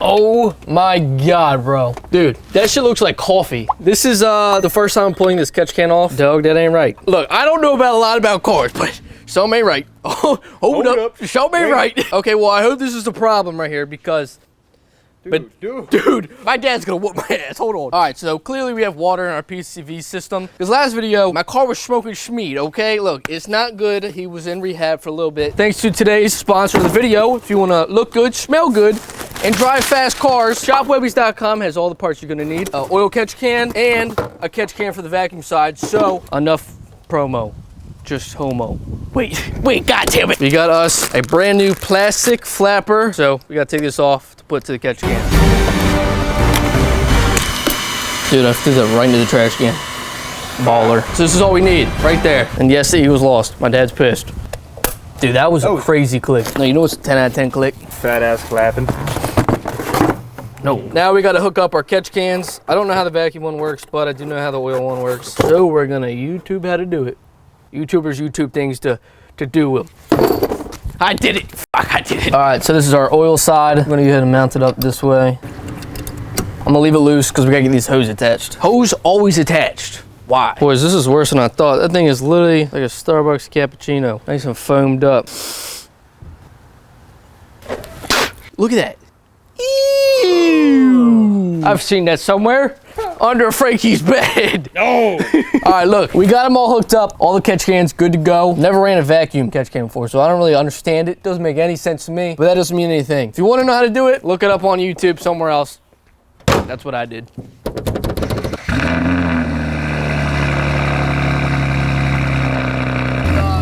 Oh my God, bro. Dude, that shit looks like coffee. This is the first time I'm pulling this catch can off. Dog, that ain't right. Look, I don't know about a lot about cars, but some ain't right. Oh, hold up. Some ain't right. Okay, well, I hope this is the problem right here because Dude, my dad's gonna whoop my ass. Hold on. All right, so clearly we have water in our PCV system. This last video, my car was smoking schmeat, okay? Look, it's not good. He was in rehab for a little bit. Thanks to today's sponsor of the video. If you wanna look good, smell good, and drive fast cars, shopwebbies.com has all the parts you're gonna need. Oil catch can and a catch can for the vacuum side. So, enough promo. Just homo. Wait, God damn it. We got us a brand new plastic flapper. So we gotta take this off to put to the catch can. Dude, I threw that right into the trash can. Baller. So this is all we need, right there. And yes, the Eagles lost. My dad's pissed. Dude, that was a crazy click. No, you know what's a 10 out of 10 click? Fat ass clapping. No. Now we gotta hook up our catch cans. I don't know how the vacuum one works, but I do know how the oil one works. So we're gonna YouTube how to do it. YouTubers YouTube things to do. I did it. Fuck, I did it. All right, so this is our oil side. I'm gonna go ahead and mount it up this way. I'm gonna leave it loose because we gotta get these hose attached. Hose always attached. Why? Boys, this is worse than I thought. That thing is literally like a Starbucks cappuccino. Nice and foamed up. Look at that. Ew. I've seen that somewhere. Under Frankie's bed. No. All right, look, we got them all hooked up. All the catch cans good to go. Never ran a vacuum catch can before, so I don't really understand it. Doesn't make any sense to me, but that doesn't mean anything. If you want to know how to do it, look it up on YouTube somewhere else. That's what I did.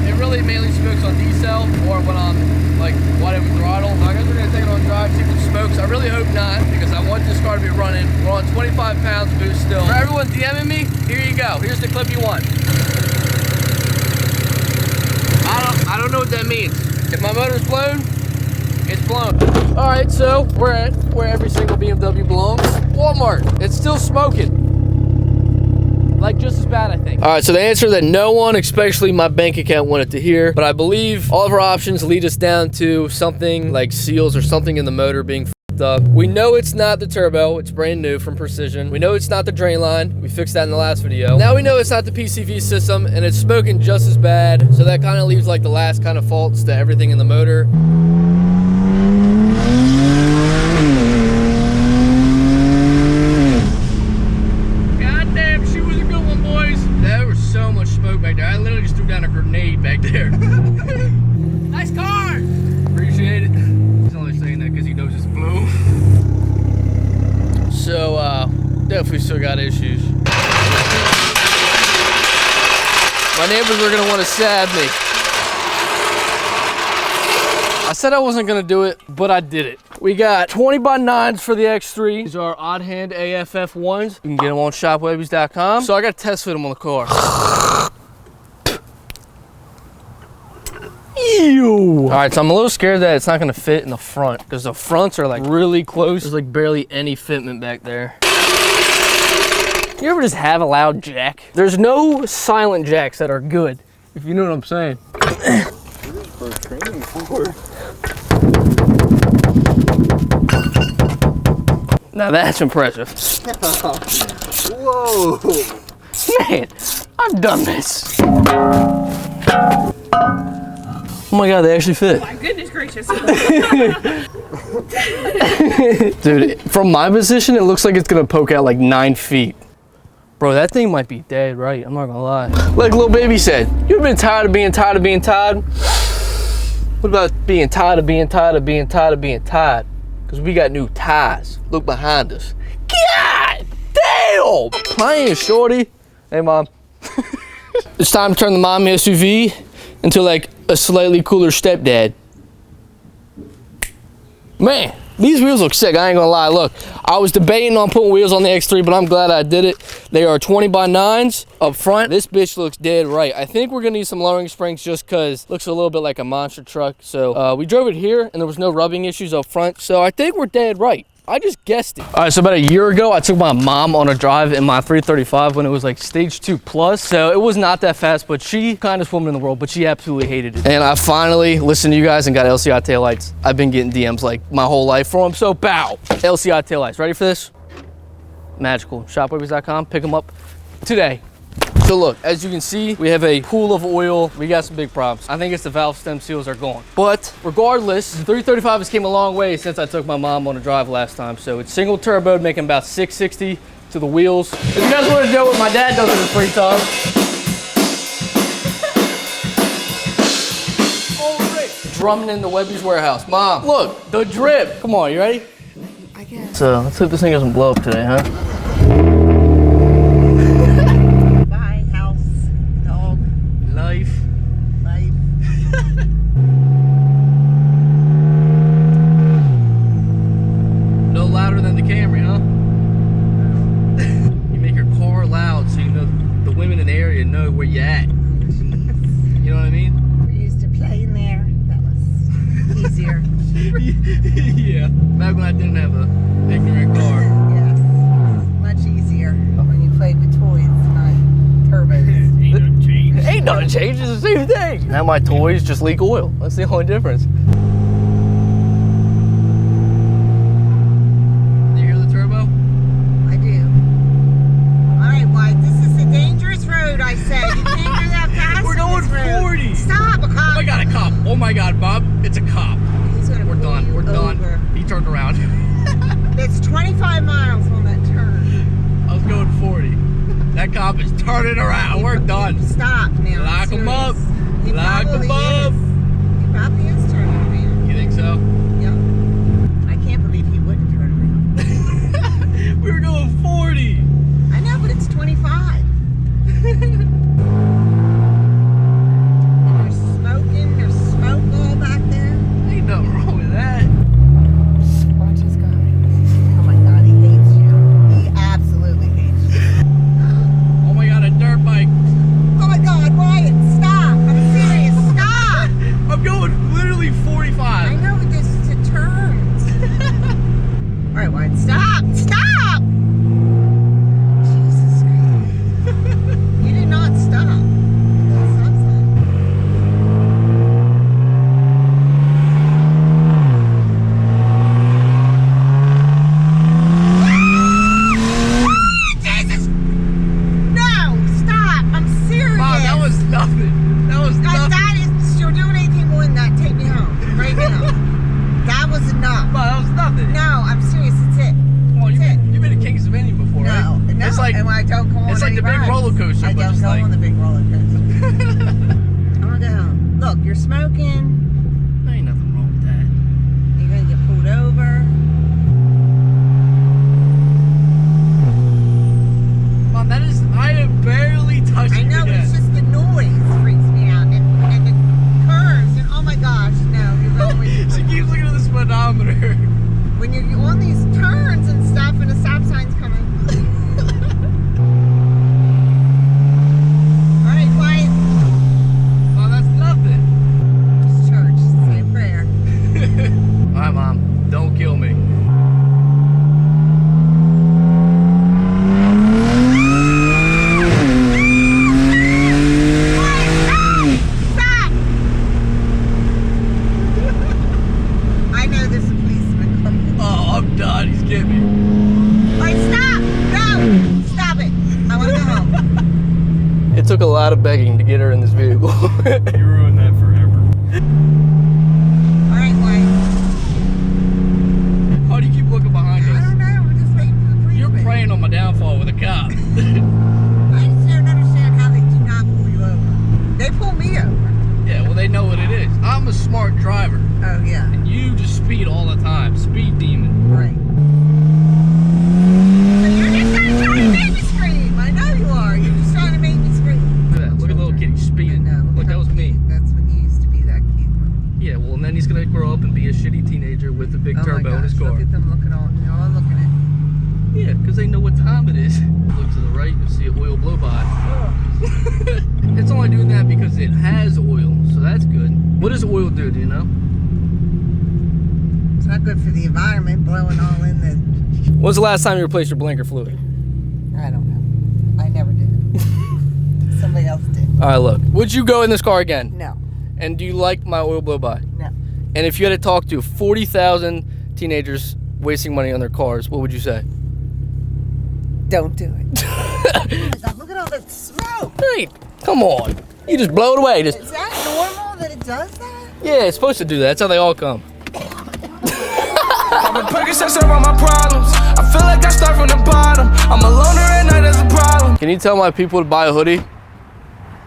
It really mainly smokes on D-cell or when I'm like whatever throttle. I guess we're gonna take it on drive, see if it smokes. I really hope not because I want this car to be running. We're on 25 pounds boost still. For everyone DMing me, here you go. Here's the clip you want. I don't know what that means. If my motor's blown, it's blown. All right, so we're at where every single BMW belongs. Walmart. It's still smoking. Like just as bad, I think. All right, so the answer that no one, especially my bank account, wanted to hear, but I believe all of our options lead us down to something like seals or something in the motor being f***ed up. We know it's not the turbo. It's brand new from Precision. We know it's not the drain line. We fixed that in the last video. Now we know it's not the PCV system, and it's smoking just as bad. So that kind of leaves like the last kind of faults to everything in the motor. I literally just threw down a grenade back there. Nice car! Appreciate it. He's only saying that because he knows it's blue. So, definitely still got issues. My neighbors are gonna want to stab me. I said I wasn't gonna do it, but I did it. We got 20x9s for the X3. These are odd hand AFF ones. You can get them on shopwebbies.com. So I got to test fit them on the car. Ew. All right, so I'm a little scared that it's not gonna fit in the front because the fronts are like really close. There's like barely any fitment back there. You ever just have a loud jack? There's no silent jacks that are good, if you know what I'm saying. Now that's impressive. Whoa. Man, I've done this. Oh my God, they actually fit. Oh my goodness gracious. Dude, from my position, it looks like it's gonna poke out like 9 feet. Bro, that thing might be dead right, I'm not gonna lie. Like Lil Baby said, you've been tired of being tired of being tired? What about being tired of being tired of being tired of being tired? Because we got new tires. Look behind us. God damn! Playing, shorty. Hey, Mom. It's time to turn the mommy SUV into like a slightly cooler stepdad. Man, these wheels look sick, I ain't gonna lie. Look, I was debating on putting wheels on the X3, but I'm glad I did it. They are 20x9s up front. This bitch looks dead right. I think we're gonna need some lowering springs just cause it looks a little bit like a monster truck. So we drove it here and there was no rubbing issues up front. So I think we're dead right. I just guessed it. All right, so about a year ago, I took my mom on a drive in my 335 when it was like stage 2 plus. So it was not that fast, but she, kindest woman in the world, but she absolutely hated it. And I finally listened to you guys and got LCI taillights. I've been getting DMs like my whole life for them. So bow, LCI taillights. Ready for this? Magical. Shopways.com, pick them up today. So look, as you can see, we have a pool of oil. We got some big problems. I think it's the valve stem seals are gone. But regardless, the 335 has came a long way since I took my mom on a drive last time. So it's single turbo, making about 660 to the wheels. If you guys want to know what my dad does in his free time, drumming in the Webby's warehouse. Mom, look, the drip. Come on, you ready? I guess. So let's hope this thing doesn't blow up today, huh? Life. No louder than the Camry, huh? You make your car loud so you know the women in the area know where you at. You know what I mean? We used to play in there. That was easier. Yeah. Back when I didn't have a ignorant car. Yes. Much easier when you played with toys, not turbos. Ain't nothing changed, it's the same thing. Now my toys just leak oil. That's the only difference. Do you hear the turbo? I do. All right, Wyatt, this is a dangerous road, I said. You can't go that fast. We're going 40. Stop, a cop. Oh my God, a cop. Oh my God, Bob, it's a cop. He's gonna We're pull done, you we're done. over. He turned around. It's 25 miles on that turn. I was going 40. That cop is turning around. We're done. Stop now. Lock him up. He Lock him probably up. is. He probably is turning around. You think so? Yeah. I can't believe he wouldn't turn around. We were going 40. I know, but it's 25. There's smoking. There's smoke all back there. Ain't nothing wrong with that. Watch this guy. Oh my God, he hates you. He absolutely hates you. Oh my God, a dirt bike. Oh my God, Wyatt, stop. I'm serious. Stop. I'm going literally 45. I know, but this is a turns. All right, Wyatt, stop. Stop. Jesus Christ. You did not stop. Stop sign. Jesus. No, stop. I'm serious. Mom, that was nothing. That was nothing. That is, you're doing anything more than that, take me home. Right now. That was enough. Mom, that was nothing. No, I'm serious. It's it. Come on, That's it. you've been to Kings Dominion before, No, right? no. It's like, and I don't go on it's like any the big rides. roller coaster, I but don't just go like- on the big roller coaster. I want to go home. Look, you're smoking. there ain't nothing wrong with that. You're gonna get pulled over. Mom, that is, I am barely touching I know, the but it's gas. just the noise freaks me out, and the curves, and oh my gosh, no, you're going. She keeps looking at the speedometer. When you're on these turns and stuff, and the stop sign's coming. All right, Wyatt. Mom, that's nothing. It's church. Say a prayer. All right, Mom, don't kill me. Stop! I know there's a policeman coming. Oh, I'm done. He's getting me. All right, stop! No! Stop it! I want to go home. It took a lot of begging to get her in this vehicle. You ruined that forever. All right, Wyatt. How do you keep looking behind I us? don't know. We're just waiting for the policeman. You're preying on my downfall with a cop. I just don't understand how they do not pull you over. They pull me over. Yeah, well, they know what it is. I'm a smart driver, Oh, yeah. and you just speed all the time. Speed demon. Right. But you're just trying to make me scream. I know you are. You're just trying to make me scream. Look at that. Look at little kitty speeding. No, Look, that was me. That's when you used to be that kid. Yeah, well, and then he's gonna grow up and be a shitty teenager with a big Oh my turbo in his gosh, car. look at them looking on. They're all looking at me. Yeah, because they know what time it is. Look to the right, you'll see an oil blow by. It's only doing that because it has oil, so that's good. What does oil do you know? It's not good for the environment, blowing all in the... When's the last time you replaced your blinker fluid? I don't know. I never did. Somebody else did. All right, look. Would you go in this car again? No. And do you like my oil blow by? No. And if you had to talk to 40,000 teenagers wasting money on their cars, what would you say? Don't do it. Look at all that smoke. Hey, come on. You just blow it away. Just, Is that normal that it does that? yeah, it's supposed to do that. That's how they all come. I've been Percocets around my problems. I feel like I start from the bottom. I'm a loner at night, that's a problem. Can you tell my people to buy a hoodie?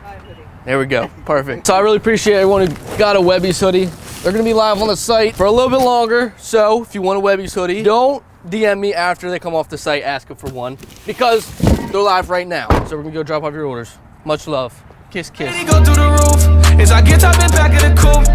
Buy a hoodie. There we go. Perfect. So I really appreciate everyone who got a Webby's hoodie. They're going to be live on the site for a little bit longer. So if you want a Webby's hoodie, don't DM me after they come off the site asking for one, because they're live right now. So we're going to go drop off your orders. Much love. Kiss, kiss. Go through the roof as I get top and back of the coupe.